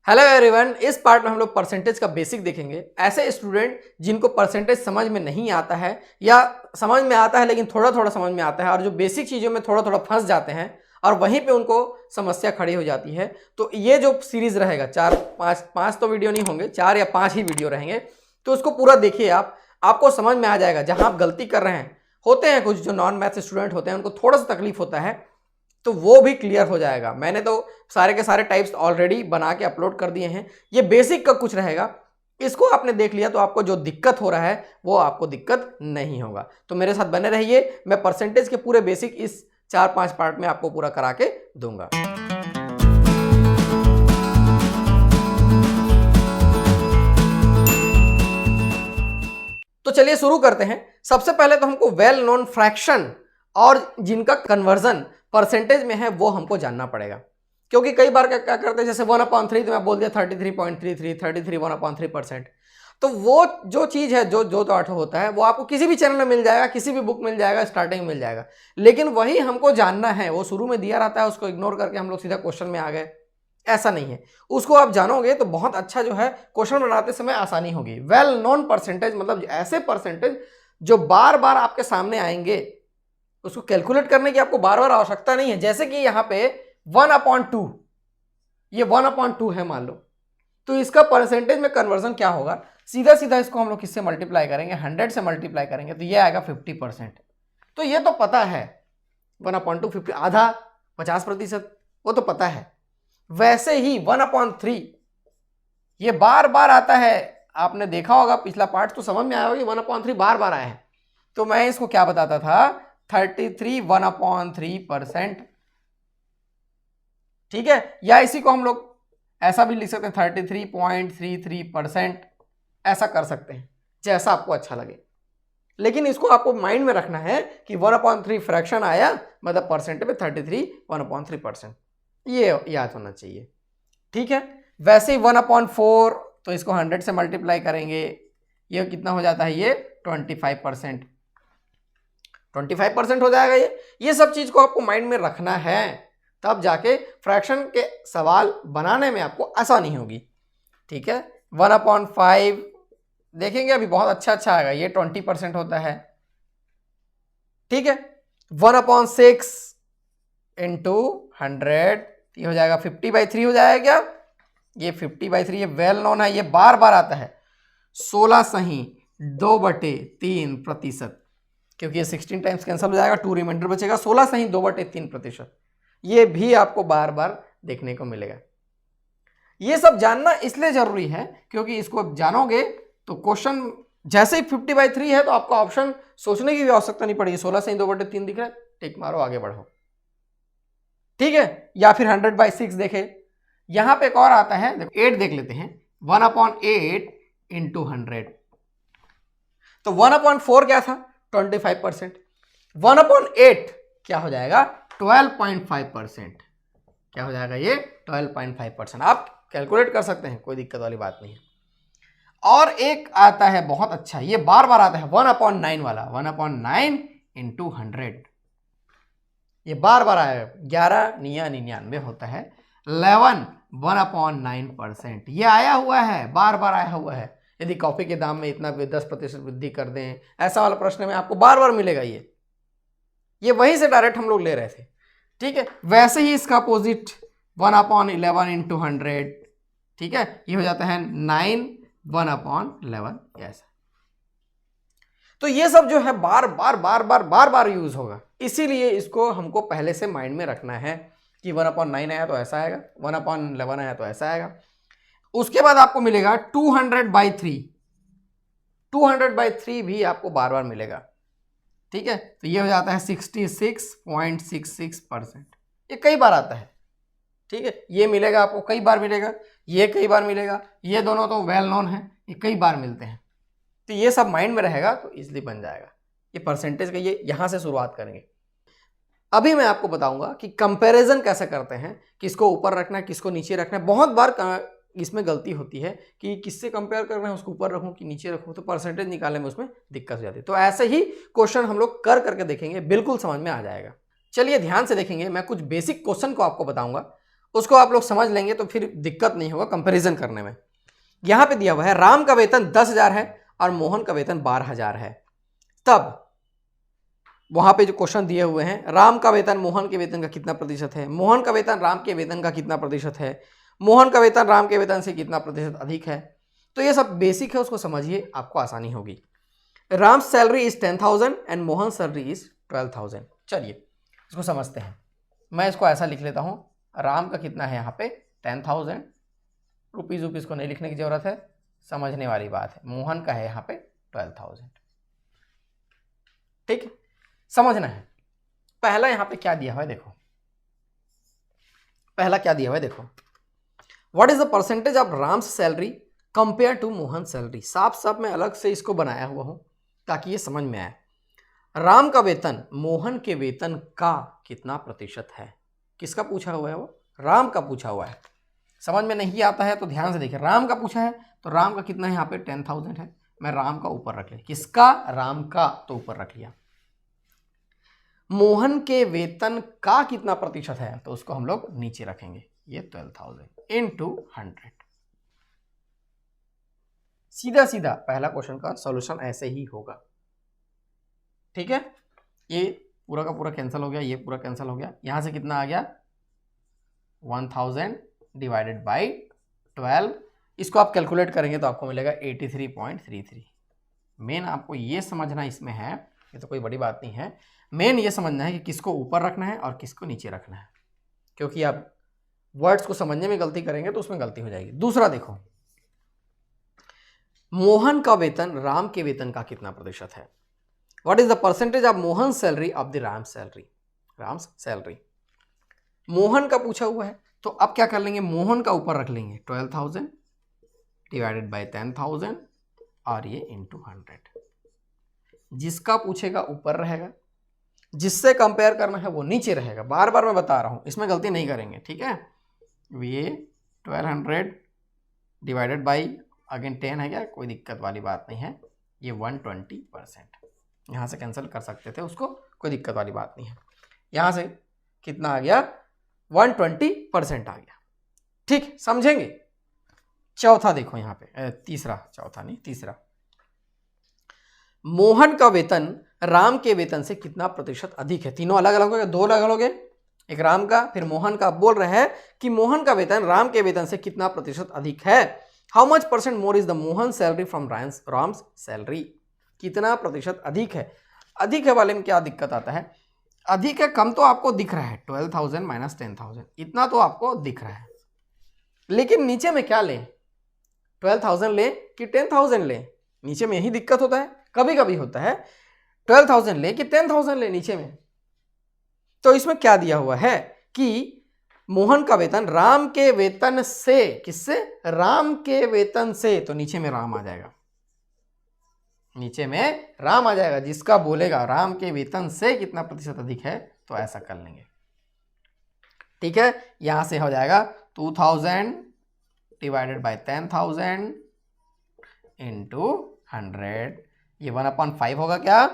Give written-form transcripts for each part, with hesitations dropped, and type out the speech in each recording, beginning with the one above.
Hello everyone, इस part में हम लोग परसेंटेज का बेसिक देखेंगे। ऐसे स्टूडेंट जिनको परसेंटेज समझ में नहीं आता है या समझ में आता है लेकिन थोड़ा थोड़ा समझ में आता है और जो बेसिक चीज़ों में थोड़ा थोड़ा फंस जाते हैं और वहीं पे उनको समस्या खड़ी हो जाती है। तो ये जो सीरीज रहेगा, पाँच तो वीडियो नहीं होंगे, 4 या 5 ही वीडियो रहेंगे। तो उसको पूरा देखिए, आपको समझ में आ जाएगा। जहाँ आप गलती कर रहे हैं, होते हैं कुछ जो नॉन मैथ स्टूडेंट होते हैं उनको थोड़ा सा तकलीफ होता है, तो वो भी क्लियर हो जाएगा। मैंने तो सारे के सारे टाइप्स ऑलरेडी बना के अपलोड कर दिए हैं। ये बेसिक का कुछ रहेगा, इसको आपने देख लिया तो आपको जो दिक्कत हो रहा है वो आपको दिक्कत नहीं होगा। तो मेरे साथ बने रहिए, मैं परसेंटेज के पूरे बेसिक इस 4-5 पार्ट में आपको पूरा करा के दूंगा। तो चलिए शुरू करते हैं। सबसे पहले तो हमको वेल नोन फ्रैक्शन और जिनका कन्वर्जन परसेंटेज में है वो हमको जानना पड़ेगा। क्योंकि कई बार क्या करते हैं, जैसे 1/3 तो मैं बोल दिया 33.33, 33 1/3%। तो वो जो चीज़ है, जो आठ होता है, वो आपको किसी भी चैनल में मिल जाएगा, किसी भी बुक मिल जाएगा, स्टार्टिंग में मिल जाएगा। लेकिन वही हमको जानना है, वो शुरू में दिया रहता है, उसको इग्नोर करके हम लोग सीधा क्वेश्चन में आ गए। ऐसा नहीं है, उसको आप जानोगे तो बहुत अच्छा जो है क्वेश्चन बनाते समय आसानी होगी। वेल नोन परसेंटेज मतलब ऐसे परसेंटेज जो बार बार आपके सामने आएंगे, उसको कैलकुलेट करने की आपको बार बार आवश्यकता नहीं है। जैसे कि यहाँ पे 1/2, ये 1/2 है मान लो, तो इसका परसेंटेज में कन्वर्जन क्या होगा? सीधा सीधा इसको हम लोग किससे मल्टीप्लाई करेंगे? 100 से मल्टीप्लाई करेंगे तो ये आएगा 50%। तो ये तो पता है, 1/2 50, आधा 50%, वो तो पता है। वैसे ही 1/3 ये बार बार आता है, आपने देखा होगा पिछला पार्ट तो समझ में आया होगा कि 1/3 बार बार आया है। तो मैं इसको क्या बताता था? 33 1/3%। ठीक है, या इसी को हम लोग ऐसा भी लिख सकते हैं 33.33%, ऐसा कर सकते हैं जैसा आपको अच्छा लगे। लेकिन इसको आपको माइंड में रखना है कि 1/3 फ्रैक्शन आया मतलब परसेंट में 33 1/3%, ये याद होना चाहिए। ठीक है, वैसे ही 1/4 तो इसको 100 से मल्टीप्लाई करेंगे, ये कितना हो जाता है? ये 25%। 25% हो जाएगा। ये सब चीज को आपको माइंड में रखना है, तब जाके फ्रैक्शन के सवाल बनाने में आपको आसानी होगी। ठीक है, 1/5 देखेंगे अभी, बहुत अच्छा आएगा, ये 20% होता है। ठीक है, 1/6 इंटू 100 ये हो जाएगा 50/3 हो जाएगा क्या? ये 50/3 ये वेल नोन है, ये बार बार आता है। 16 सही 2/3%, क्योंकि ये 16 टाइम्स कैंसिल हो जाएगा, 2 रिमाइंडर बचेगा। 16 सही 2/3%, ये भी आपको बार बार देखने को मिलेगा। ये सब जानना इसलिए जरूरी है क्योंकि इसको जानोगे तो क्वेश्चन जैसे ही 50/3 है तो आपको ऑप्शन सोचने की भी आवश्यकता नहीं पड़ेगी। 16 सही 2/3 दिख रहा है, टिक मारो, आगे बढ़ो। ठीक है, या फिर 100/6 देखे। यहां पे एक और आता है, 8 देख लेते हैं, 1/8 इंटू 100। तो 1/4 क्या था? 25%। 1/8 क्या हो जाएगा? 12.5%। क्या हो जाएगा? ये 12.5%। आप कैलकुलेट कर सकते हैं, कोई दिक्कत वाली बात नहीं है। और एक आता है बहुत अच्छा, ये बार बार आता है, 1/9 वाला, 1/9 इंटू 100। ये बार बार आया, 11/99 होता है। 11 1/9%, ये आया हुआ है, बार बार आया हुआ है। यदि कॉफी के दाम में इतना 10% वृद्धि कर दें, ऐसा वाला प्रश्न में आपको बार बार मिलेगा। ये वहीं से डायरेक्ट हम लोग ले रहे थे। ठीक है, वैसे ही इसका अपोजिट 1/11 इंटू 100। ठीक है, ये हो जाता है 9 1/11, ऐसा। तो ये सब जो है बार बार यूज होगा, इसीलिए इसको हमको पहले से माइंड में रखना है कि 1/9 आया तो ऐसा आएगा, 1/11 आया तो ऐसा आएगा। उसके बाद आपको मिलेगा 200/3। 200/3 भी आपको बार बार मिलेगा। ठीक है, तो ये हो जाता है 66.66%। ये कई बार आता है। ठीक है, ये मिलेगा आपको, कई बार मिलेगा, ये कई बार मिलेगा, ये दोनों तो वेल नोन है, ये कई बार मिलते हैं। तो ये सब माइंड में रहेगा तो इजीली बन जाएगा। ये परसेंटेज का ये यहां से शुरुआत करेंगे। अभी मैं आपको बताऊंगा कि कंपैरिजन कैसे करते हैं, किसको ऊपर रखना है, किसको नीचे रखना है। बहुत बार इसमें गलती होती है कि किससे कंपेयर कर रहे हैं, उसको ऊपर रखूं कि नीचे रखूं, तो परसेंटेज निकालने में उसमें दिक्कत हो जाती है। तो ऐसे ही क्वेश्चन हम लोग कर करके देखेंगे, बिल्कुल समझ में आ जाएगा। चलिए ध्यान से देखेंगे, मैं कुछ बेसिक क्वेश्चन को आपको बताऊंगा उसको आप लोग समझ लेंगे तो फिर दिक्कत नहीं होगा कंपैरिजन करने में। यहां पे दिया हुआ है राम का वेतन 10,000 है और मोहन का वेतन 12,000 है। तब वहां पे जो क्वेश्चन दिए हुए हैं, राम का वेतन मोहन के वेतन का कितना प्रतिशत है, मोहन का वेतन राम के वेतन का कितना प्रतिशत है, मोहन का वेतन राम के वेतन से कितना प्रतिशत अधिक है। तो ये सब बेसिक है, उसको समझिए, आपको आसानी होगी। Ram salary is 10,000 and Mohan salary is 12,000। चलिए इसको समझते हैं। मैं इसको ऐसा लिख लेता हूं, राम का कितना है यहाँ पे 10,000, रुपीज को नहीं लिखने की जरूरत है, समझने वाली बात है। मोहन का है यहाँ पे 12,000। ठीक है, समझना है। पहला यहां पे क्या दिया हुआ है देखो, पहला क्या दिया हुआ है देखो, what is the percentage of Ram's salary compare to Mohan salary. साफ साफ मैं अलग से इसको बनाया हुआ हूं ताकि ये समझ में आए। राम का वेतन मोहन के वेतन का कितना प्रतिशत है, किसका पूछा हुआ है वो, राम का पूछा हुआ है। समझ में नहीं आता है तो ध्यान से देखिए, राम का पूछा है तो राम का कितना है यहाँ पे 10,000 है, मैं राम का ऊपर रख लिया, किसका, राम का, तो ऊपर रख लिया। मोहन के वेतन का कितना प्रतिशत है तो उसको हम लोग नीचे रखेंगे, ये 12,000 इंटू 100। सीधा सीधा पहला क्वेश्चन का सॉल्यूशन ऐसे ही होगा। ठीक है, ये पूरा का पूरा कैंसिल हो गया, ये पूरा कैंसिल हो गया, यहां से कितना आ गया 1000 डिवाइडेड बाई 12। इसको आप कैलकुलेट करेंगे तो आपको मिलेगा 83.33। मेन आपको ये समझना इसमें है, ये तो कोई बड़ी बात नहीं है, मेन ये समझना है कि किसको ऊपर रखना है और किसको नीचे रखना है, क्योंकि आप वर्ड्स को समझने में गलती करेंगे तो उसमें गलती हो जाएगी। दूसरा देखो, मोहन का वेतन राम के वेतन का कितना प्रतिशत है, what is the percentage of Mohan salary of the Ram salary, Ram's salary. Mohan का पूछा हुआ है तो अब क्या कर लेंगे, मोहन का ऊपर रख लेंगे 12,000 डिवाइडेड बाई 10,000 और ये इंटू 100। जिसका पूछेगा ऊपर रहेगा, जिससे कंपेयर करना है वो नीचे रहेगा। बार बार मैं बता रहा हूं, इसमें गलती नहीं करेंगे, ठीक है। ये 1200 डिवाइडेड बाई अगेन 10 है क्या, कोई दिक्कत वाली बात नहीं है, ये 120%। यहाँ से कैंसिल कर सकते थे उसको, कोई दिक्कत वाली बात नहीं है। यहाँ से कितना आ गया 120% आ गया। ठीक, समझेंगे। चौथा देखो यहाँ पे, तीसरा, चौथा नहीं तीसरा, मोहन का वेतन राम के वेतन से कितना प्रतिशत अधिक है। तीनों अलग अलग हो गए, दो अलग अलग हो गए, एक राम का फिर मोहन का। बोल रहे हैं कि मोहन का वेतन राम के वेतन से कितना प्रतिशत अधिक है। How much percent more is the Mohan salary from Ram's salary, कितना प्रतिशत अधिक है। अधिक है वाले में क्या दिक्कत आता है, अधिक है कम तो आपको दिख रहा है 12,000 माइनस 10,000, इतना तो आपको दिख रहा है, लेकिन नीचे में क्या लें, 12,000 ले कि 10,000 ले, नीचे में यही दिक्कत होता है। कभी कभी होता है 12,000 ले कि 10,000 ले नीचे में। तो इसमें क्या दिया हुआ है कि मोहन का वेतन राम के वेतन से, किससे, राम के वेतन से, तो नीचे में राम आ जाएगा, नीचे में राम आ जाएगा। जिसका बोलेगा राम के वेतन से कितना प्रतिशत अधिक है तो ऐसा कर लेंगे। ठीक है, यहां से हो जाएगा 2,000 डिवाइडेड बाई 10,000 इंटू 100, ये 1/5 होगा क्या,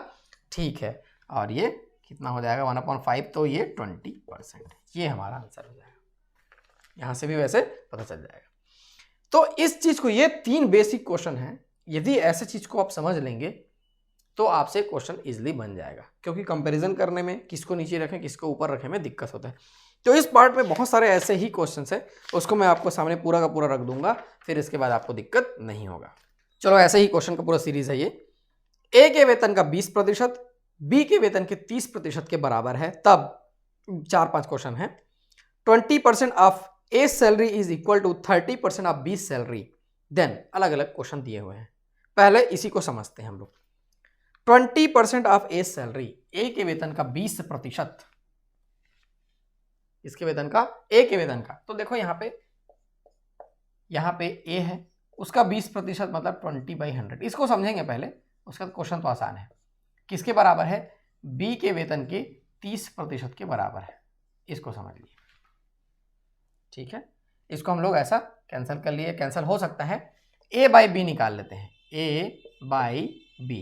ठीक है। और ये कितना हो जाएगा 1/5, तो ये 20%, ये हमारा आंसर हो जाएगा। यहां से भी वैसे पता चल जाएगा। तो इस चीज को, ये 3 बेसिक क्वेश्चन हैं, यदि ऐसे चीज को आप समझ लेंगे तो आपसे क्वेश्चन इजीली बन जाएगा, क्योंकि कंपैरिजन करने में किसको नीचे रखें किसको ऊपर रखें में दिक्कत होता है। तो इस पार्ट में बहुत सारे ऐसे ही क्वेश्चंस हैं, उसको मैं आपको सामने पूरा का पूरा रख दूंगा, फिर इसके बाद आपको दिक्कत नहीं होगा। चलो, ऐसे ही क्वेश्चन का पूरा सीरीज है ये। ए के वेतन का 20% बी के वेतन के 30% के बराबर है, तब 4-5 क्वेश्चन है। 20% of A salary is equal to 30% of B salary, then अलग अलग क्वेश्चन दिए हुए हैं। पहले इसी को समझते हैं हम लोग। 20% ऑफ ए सैलरी, ए के वेतन का 20%, इसके वेतन का, ए के वेतन का, तो देखो यहाँ पे ए है, उसका 20% मतलब 20/100। इसको समझेंगे पहले, उसका क्वेश्चन तो आसान है। किसके बराबर है, बी के वेतन के 30% के बराबर है, इसको समझ लिए। ठीक है, इसको हम लोग ऐसा कैंसिल कर लिए, कैंसिल हो सकता है, ए बाई बी निकाल लेते हैं, ए बाई बी,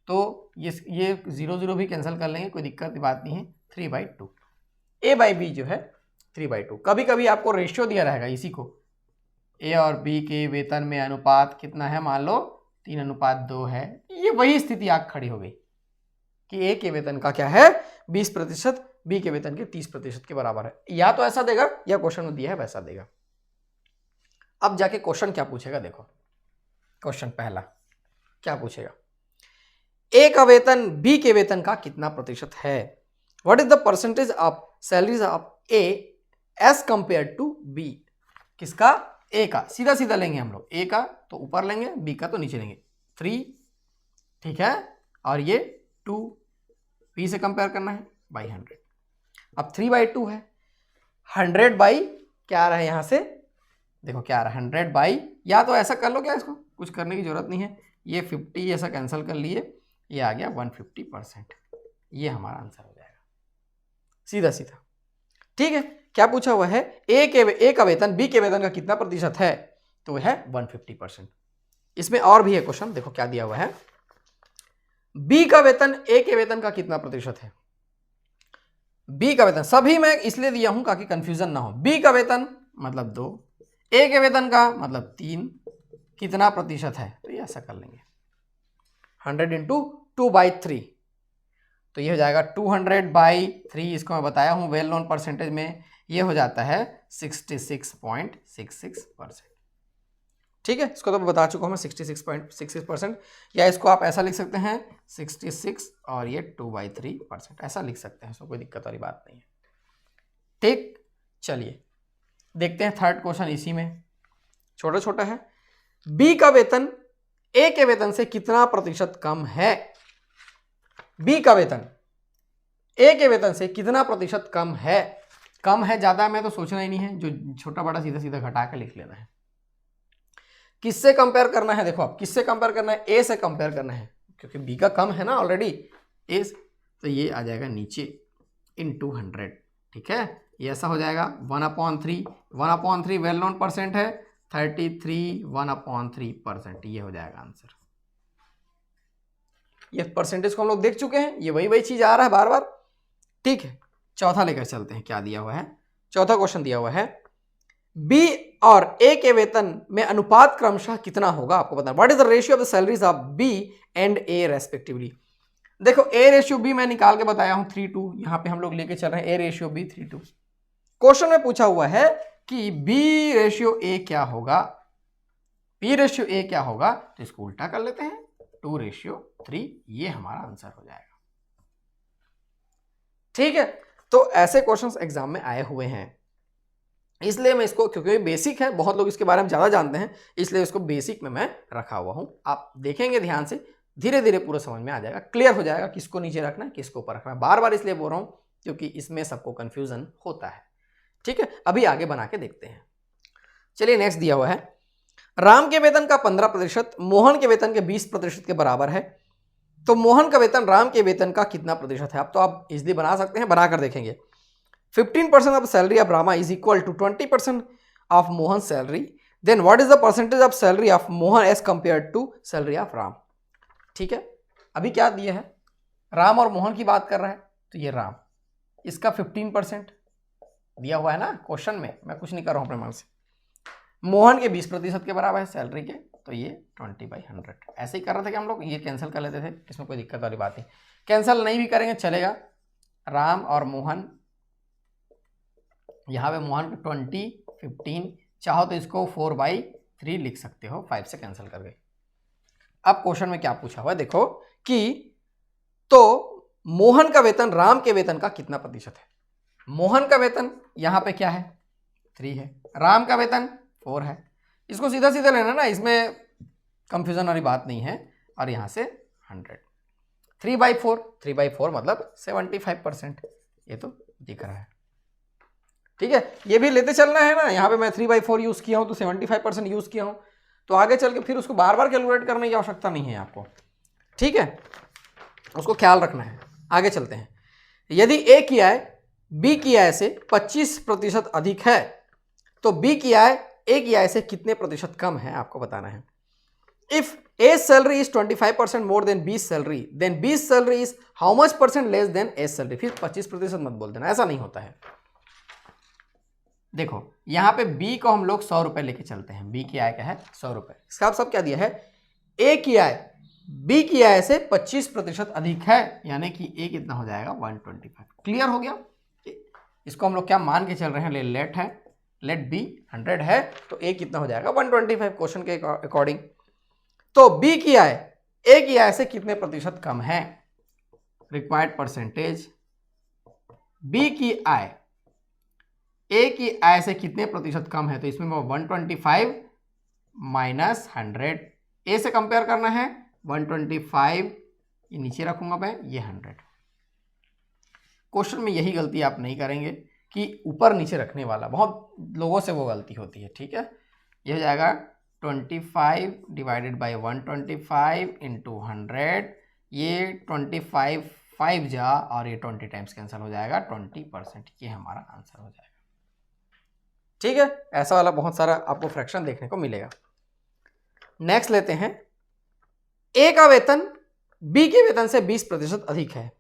तो ये 0 0 भी कैंसिल कर लेंगे, कोई दिक्कत की बात नहीं है, 3/2। ए बाई बी जो है 3/2। कभी कभी आपको रेशियो दिया रहेगा इसी को, ए और बी के वेतन में अनुपात कितना है, मान लो 3:2 है। ये वही स्थिति आग खड़ी हो गई कि ए के वेतन का क्या है 20%, बी के वेतन के 30% के बराबर है। या तो ऐसा देगा या क्वेश्चन में दिया है वैसा देगा। अब जाके क्वेश्चन क्या पूछेगा, देखो क्वेश्चन पहला क्या पूछेगा, ए का वेतन बी के वेतन का कितना प्रतिशत है। What is the percentage of salaries of A as compare to B. किसका, ए का। सीधा सीधा लेंगे हम लोग, ए का तो ऊपर लेंगे, बी का तो नीचे लेंगे। 3, ठीक है, और ये 2, बी से कंपेयर करना है बाई 100। अब 3/2 है, 100 बाई क्या आ रहा है यहाँ से, देखो क्या आ रहा है 100 बाई, या तो ऐसा कर लो, क्या इसको कुछ करने की जरूरत नहीं है, ये 50 ऐसा कैंसिल कर लिए, ये आ गया 150%। ये हमारा आंसर हो जाएगा सीधा सीधा। ठीक है, क्या पूछा हुआ है, ए का वेतन बी के वेतन का कितना प्रतिशत है, तो है 150%। इसमें और भी है क्वेश्चन, देखो क्या दिया हुआ है, बी का वेतन ए के वेतन का कितना प्रतिशत है। बी का वेतन सभी मैं इसलिए दिया हूं ताकि कंफ्यूजन ना हो। बी का वेतन मतलब 2, ए के वेतन का मतलब 3, कितना प्रतिशत है, तो ये ऐसा कर लेंगे 100 इंटू 2/3, तो ये हो जाएगा 200/3। इसको मैं बताया हूं वेल नोन परसेंटेज में, ये हो जाता है 66.66%। ठीक है, इसको तो बता चुका हूं मैं 66.66%, या इसको आप ऐसा लिख सकते हैं 66 और ये 2/3%, ऐसा लिख सकते हैं, इसमें कोई दिक्कत वाली बात नहीं है। ठीक, चलिए देखते हैं थर्ड क्वेश्चन, इसी में छोटा छोटा है। बी का वेतन ए के वेतन से कितना प्रतिशत कम है। बी का वेतन ए के वेतन से कितना प्रतिशत कम है। कम है ज्यादा में तो सोचना ही नहीं है, जो छोटा बड़ा सीधा सीधा घटा के लिख लेना है। किससे कंपेयर करना है, देखो आप किससे कंपेयर करना है, ए से कंपेयर करना है, क्योंकि बी का कम है ना ऑलरेडी ए, तो ये आ जाएगा नीचे इनटू 100। ठीक है, ये ऐसा हो जाएगा 1/3 वेल नोन परसेंट है, 33 1/3%, ये हो जाएगा आंसर। ये परसेंटेज को हम लोग देख चुके हैं, ये वही चीज आ रहा है बार बार। ठीक है, चौथा लेकर चलते हैं, क्या दिया हुआ है, चौथा क्वेश्चन दिया हुआ है, बी और ए के वेतन में अनुपात क्रमशः कितना होगा, आपको बताना। What is the ratio of the salaries of B and A respectively. देखो ए रेशियो बी मैं निकाल के बताया हूं 3:2, यहां पे हम लोग लेके चल रहे हैं ए रेशियो बी 3:2। क्वेश्चन में पूछा हुआ है कि बी रेशियो ए क्या होगा, बी रेशियो ए क्या होगा, तो इसको उल्टा कर लेते हैं 2:3, ये हमारा आंसर हो जाएगा। ठीक है, तो ऐसे क्वेश्चंस एग्जाम में आए हुए हैं, इसलिए मैं इसको, क्योंकि बेसिक है, बहुत लोग इसके बारे में ज्यादा जानते हैं, इसलिए इसको बेसिक में मैं रखा हुआ हूं। आप देखेंगे ध्यान से, धीरे धीरे पूरा समझ में आ जाएगा, क्लियर हो जाएगा किसको नीचे रखना है किसको ऊपर रखना है। बार बार इसलिए बोल रहा हूं क्योंकि इसमें सबको कंफ्यूजन होता है। ठीक है, अभी आगे बना के देखते हैं। चलिए नेक्स्ट दिया हुआ है, राम के वेतन का 15% मोहन के वेतन के 20% के बराबर है, तो मोहन का वेतन राम के वेतन का कितना प्रतिशत है। अब तो आप इजीली बना सकते हैं, बनाकर देखेंगे। 15% of salary of Rama is equal to 20% of Mohan salary, then what is the percentage of salary of Mohan as compare to salary of Ram. ठीक है, अभी क्या दिया है, राम और मोहन की बात कर रहा है, तो ये राम, इसका 15% दिया हुआ है ना क्वेश्चन में, मैं कुछ नहीं कर रहा हूं अपने मन से। मोहन के 20% के बराबर है सैलरी के, तो ये 20/100। ऐसे ही कर रहे थे कि हम लोग, ये कैंसिल कर लेते थे, इसमें कोई दिक्कत वाली बात नहीं। कैंसिल नहीं भी करेंगे चलेगा, राम और मोहन, यहाँ पे मोहन को 20, 15, चाहो तो इसको 4/3 लिख सकते हो, 5 से कैंसिल कर गए। अब क्वेश्चन में क्या पूछा हुआ है देखो कि, तो मोहन का वेतन राम के वेतन का कितना प्रतिशत है। मोहन का वेतन यहाँ पे क्या है 3 है, राम का वेतन 4 है, इसको सीधा सीधा लेना ना, इसमें कंफ्यूजन वाली बात नहीं है। और यहाँ से 100, 3/4 मतलब 75%, ये तो दिख रहा है। ठीक है, ये भी लेते चलना है ना, यहाँ पे मैं 3/4 यूज किया हूँ तो 75% यूज किया हूँ, तो आगे चल के फिर उसको बार बार कैलकुलेट करने की आवश्यकता नहीं है आपको। ठीक है, उसको ख्याल रखना है। आगे चलते हैं, यदि ए की आय बी की आय से 25% अधिक है, तो बी की आय ए की आय से कितने प्रतिशत कम है, आपको बताना है। If A salary is 25% more than B salary, then B salary is how much % less than A salary. फिर 25% मत बोल देना, ऐसा नहीं होता है। देखो यहाँ पे बी को हम लोग 100 रुपए लेके चलते हैं, बी की आय क्या है 100 रुपए। इसका सब क्या दिया है, ए की आय बी की आय से 25% अधिक है, यानी कि ए कितना हो जाएगा 125। क्लियर हो गया। इसको हम लोग क्या मान के चल रहे हैं, लेट है, लेट बी 100 है तो ए कितना हो जाएगा 125 क्वेश्चन के अकॉर्डिंग। तो बी की आय ए की आय से कितने प्रतिशत कम है, रिक्वायर्ड परसेंटेज बी की आय ए की आय से कितने प्रतिशत कम है, तो इसमें 125 माइनस 100, ए से कंपेयर करना है 125, ये नीचे रखूंगा मैं, ये 100। क्वेश्चन में यही गलती आप नहीं करेंगे कि ऊपर नीचे रखने वाला, बहुत लोगों से वो गलती होती है, ठीक है। ये हो जाएगा 25 डिवाइडेड बाई 125 इंटू 100, ये 25 5 जा और ये 20 टाइम्स कैंसिल हो जाएगा, 20%, ये हमारा आंसर हो जाएगा। ठीक है, ऐसा वाला बहुत सारा आपको फ्रैक्शन देखने को मिलेगा। नेक्स्ट लेते हैं, ए का वेतन बी के वेतन से 20% अधिक है,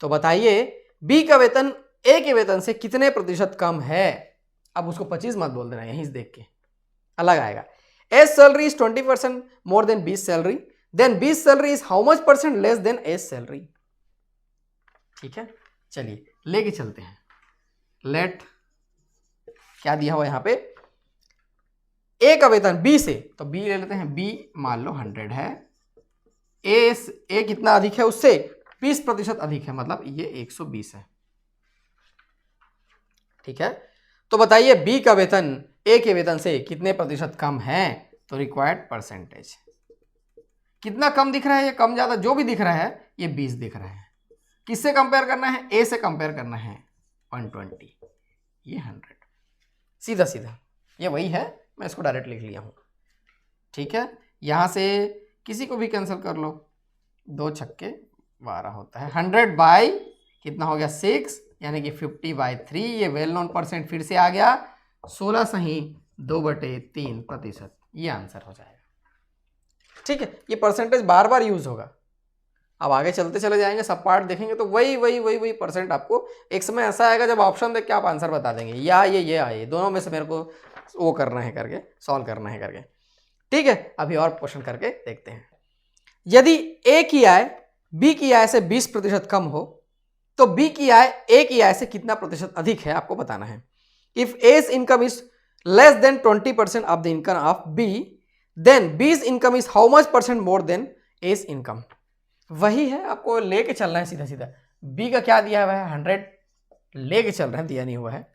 तो बताइए बी का वेतन ए के वेतन से कितने प्रतिशत कम है। अब उसको 25 मत बोल देना, यहीं से देख के अलग आएगा। S salary is 20% more than बीस सैलरी, देन बीस salary is how much percent less than S salary. ठीक है, चलिए लेके चलते हैं। लेट क्या दिया हुआ यहां पे, ए का वेतन बी से, तो बी ले लेते हैं, बी मान लो 100 है, ए कितना अधिक है उससे 20% अधिक है, मतलब ये 120 है। ठीक है, तो बताइए बी का वेतन ए के वेतन से कितने प्रतिशत कम है, तो रिक्वायर्ड परसेंटेज कितना कम दिख रहा है, ये कम ज्यादा जो भी दिख रहा है ये 20 दिख रहा है। किससे कंपेयर करना है, ए से कंपेयर करना है 120, ये 100, सीधा सीधा ये वही है, मैं इसको डायरेक्ट लिख लिया हूं। ठीक है, यहां से किसी को भी कैंसिल कर लो, 2 छक्के 12 होता है, 100 बाई कितना हो गया 6, यानी कि 50/3, ये वेल नोन परसेंट फिर से आ गया, 16 सही 2/3%, ये आंसर हो जाएगा। ठीक है, ये परसेंटेज बार बार यूज होगा, अब आगे चलते चले जाएंगे, सब पार्ट देखेंगे तो वही परसेंट आपको एक समय ऐसा आएगा जब ऑप्शन देख के आप आंसर बता देंगे, या ये आए दोनों में से मेरे को वो करना है करके, सॉल्व करना है करके। ठीक है, अभी और क्वेश्चन करके देखते हैं। यदि ए की आय बी की आय से 20% कम हो, तो बी की आय ए की आय से कितना प्रतिशत अधिक है, आपको बताना है। If A's income is less than 20% of the income of B, then B's income is how much percent more than A's income. वही है, आपको लेके चलना है सीधा सीधा। बी का क्या दिया हुआ है 100, लेके चल रहे हैं, दिया नहीं हुआ है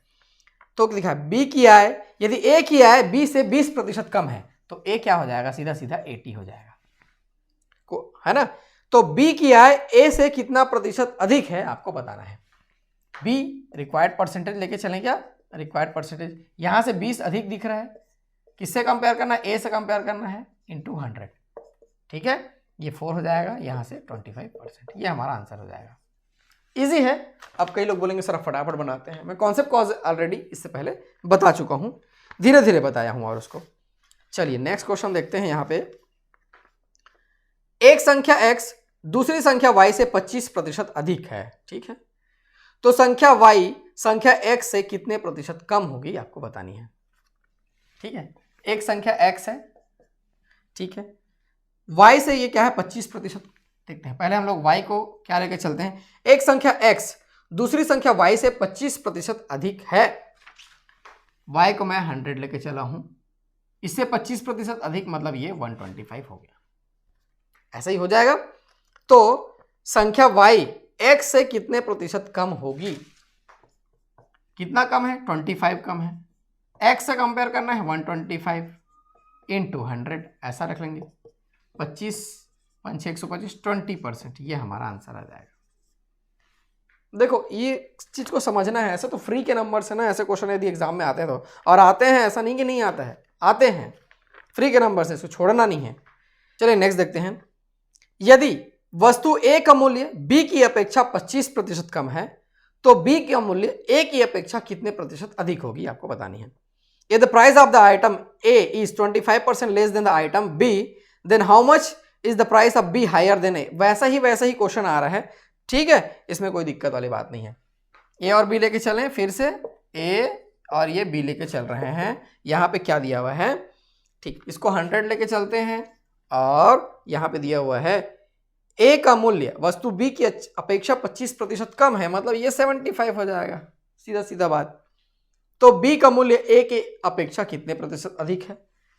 तो लिखा है बी की आय, यदि ए की आय बी से 20% कम है तो ए क्या हो जाएगा, सीधा सीधा 80 हो जाएगा, है ना। तो बी की आय ए से कितना प्रतिशत अधिक है आपको बताना है। बी रिक्वायर्ड परसेंटेज लेके चलें क्या, रिक्वायर्ड परसेंटेज यहां से 20 अधिक दिख रहा है, किससे कंपेयर करना है, ए से कंपेयर करना है इंटू 100। ठीक है, ये 4 हो जाएगा, यहां से 25%, ये हमारा आंसर हो जाएगा। इजी है। अब कई लोग बोलेंगे सर फटाफट बनाते हैं, मैं कॉन्सेप्ट को ऑलरेडी इससे पहले बता चुका हूं, धीरे धीरे बताया हूं और उसको। चलिए नेक्स्ट क्वेश्चन देखते हैं। यहां पे एक संख्या x दूसरी संख्या y से 25% अधिक है। ठीक है, तो संख्या y संख्या x से कितने प्रतिशत कम होगी आपको बतानी है। ठीक है, एक संख्या x है, ठीक है, y से ये क्या है 25%। देखते हैं, पहले हम लोग y को क्या लेके चलते हैं। एक संख्या x दूसरी संख्या y से 25% अधिक है, y को मैं 100 लेके चला हूं, इससे 25% अधिक मतलब ये 125 हो गया, ऐसा ही हो जाएगा। तो संख्या y x से कितने प्रतिशत कम होगी, कितना कम है 25 कम है, x से कंपेयर करना है 125 इंटू 100, ऐसा रख लेंगे, 25 5 125 20%, ये हमारा आंसर आ जाएगा। देखो ये चीज को समझना है, ऐसे तो फ्री के नंबर से ना ऐसे क्वेश्चन यदि एग्जाम में आते हैं तो, और आते हैं, ऐसा नहीं कि नहीं आता है, आते हैं फ्री के नंबर से, इसको छोड़ना नहीं है। चलिए नेक्स्ट देखते हैं। यदि वस्तु ए का मूल्य बी की अपेक्षा 25% कम है, तो बी का मूल्य ए की अपेक्षा कितने प्रतिशत अधिक होगी आपको बतानी है। If the price of the item A is 25% less than the item B, then how much is the price of B higher than A? वैसा ही क्वेश्चन आ रहा है। ठीक है, इसमें कोई दिक्कत वाली बात नहीं है। ए और बी लेके चलें फिर से, ए और ये B लेके चल रहे हैं। यहाँ पे क्या दिया हुआ है, ठीक, इसको 100 लेके चलते हैं और यहाँ पे दिया हुआ है A का मूल्य वस्तु B की अपेक्षा 25% कम है, मतलब ये 75 हो जाएगा, सीधा सीधा बात। तो B का मूल्य A के अपेक्षा कितने प्रतिशत अधिक है?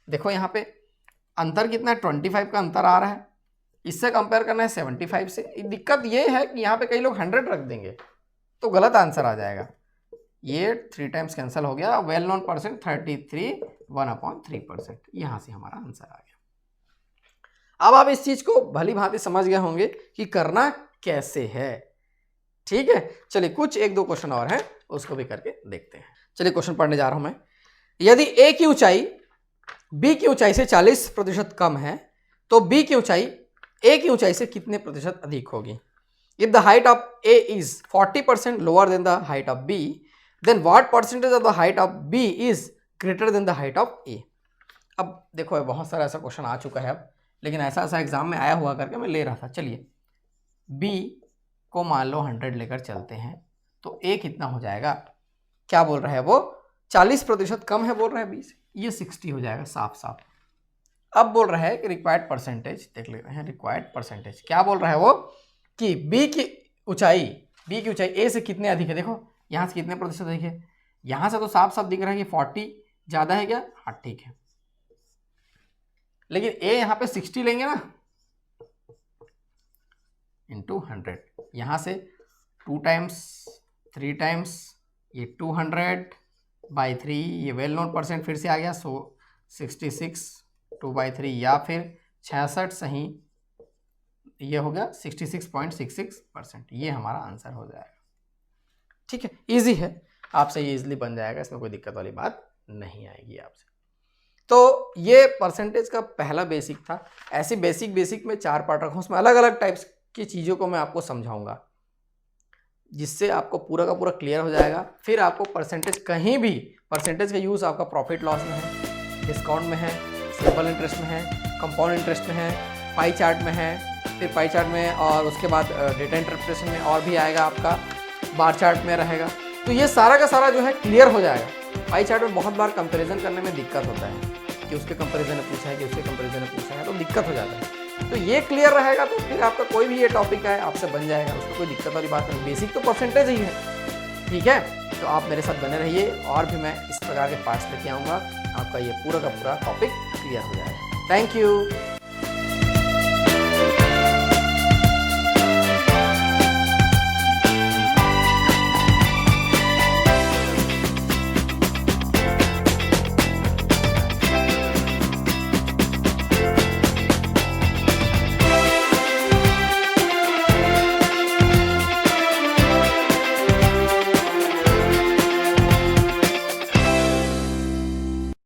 देखो यहाँ पे अंतर कितना है, 25 का अंतर आ रहा है, इससे कंपेयर करना है 75 से। दिक्कत ये है कि यहाँ पे कई लोग 100 रख देंगे तो गलत आंसर आ जाएगा। ये 3 टाइम्स कैंसिल हो गया, वेल नोन परसेंट 33 1/3%, यहाँ से हमारा आंसर आ गया। अब आप इस चीज को भली भांति समझ गए होंगे कि करना कैसे है। ठीक है, चलिए कुछ 1-2 क्वेश्चन और हैं, उसको भी करके देखते हैं। चलिए क्वेश्चन पढ़ने जा रहा हूं मैं। यदि A की ऊंचाई B की ऊंचाई से 40% कम है तो B की ऊंचाई A की ऊंचाई से कितने प्रतिशत अधिक होगी? If the height of A is 40% lower than the height of B, then what percentage of the height of B is greater than the height of A? अब देखो बहुत सारा ऐसा क्वेश्चन आ चुका है अब, लेकिन ऐसा ऐसा एग्जाम में आया हुआ करके मैं ले रहा था। चलिए B को मान लो 100 लेकर चलते हैं तो A कितना हो जाएगा? क्या बोल रहा है वो? 40% कम है बोल रहा है B से, ये 60 हो जाएगा साफ साफ। अब बोल रहा है कि रिक्वायर्ड परसेंटेज, देख लेते हैं रिक्वायर्ड परसेंटेज क्या बोल रहा है वो, कि B की ऊंचाई A से कितने अधिक है। देखो यहाँ से कितने प्रतिशत अधिक है, यहाँ से तो साफ साफ दिख रहा है कि 40 ज़्यादा है क्या? हाँ ठीक है, लेकिन A यहाँ पे 60 लेंगे ना, इंटू 100, यहाँ से 2 टाइम्स 3 टाइम्स ये 200/3, ये वेल नोन परसेंट फिर से आ गया, सो 66 2/3 या फिर 66 सही, ये हो गया 66.66%, ये हमारा आंसर हो जाएगा। ठीक है, इजी है, आपसे ये इजीली बन जाएगा, इसमें कोई दिक्कत वाली बात नहीं आएगी आपसे। तो ये परसेंटेज का पहला बेसिक था। ऐसे बेसिक में 4 पार्ट रखा, उसमें अलग अलग टाइप्स की चीज़ों को मैं आपको समझाऊंगा, जिससे आपको पूरा का पूरा क्लियर हो जाएगा। फिर आपको परसेंटेज कहीं भी, परसेंटेज का यूज़ आपका प्रॉफिट लॉस में है, डिस्काउंट में है, सिंपल इंटरेस्ट में है, कंपाउंड इंटरेस्ट में है, पाई चार्ट में है, फिर पाई चार्ट में, और उसके बाद डेटा इंटरप्रिटेशन में और भी आएगा, आपका बार चार्ट में रहेगा। तो ये सारा का सारा जो है क्लियर हो जाएगा। पाई चार्ट में बहुत बार कंपैरिजन करने में दिक्कत होता है कि उसके कंपैरिजन ने पूछा है कि उसके कंपैरिजन ने पूछा है, तो दिक्कत हो जाता है। तो ये क्लियर रहेगा तो फिर आपका कोई भी ये टॉपिक है आपसे बन जाएगा, उसमें कोई दिक्कत वाली बात नहीं। बेसिक तो परसेंटेज ही है। ठीक है, तो आप मेरे साथ बने रहिए, और भी मैं इस प्रकार के पार्ट्स लेके आऊँगा, आपका ये पूरा का पूरा टॉपिक क्लियर हो जाएगा। Thank you.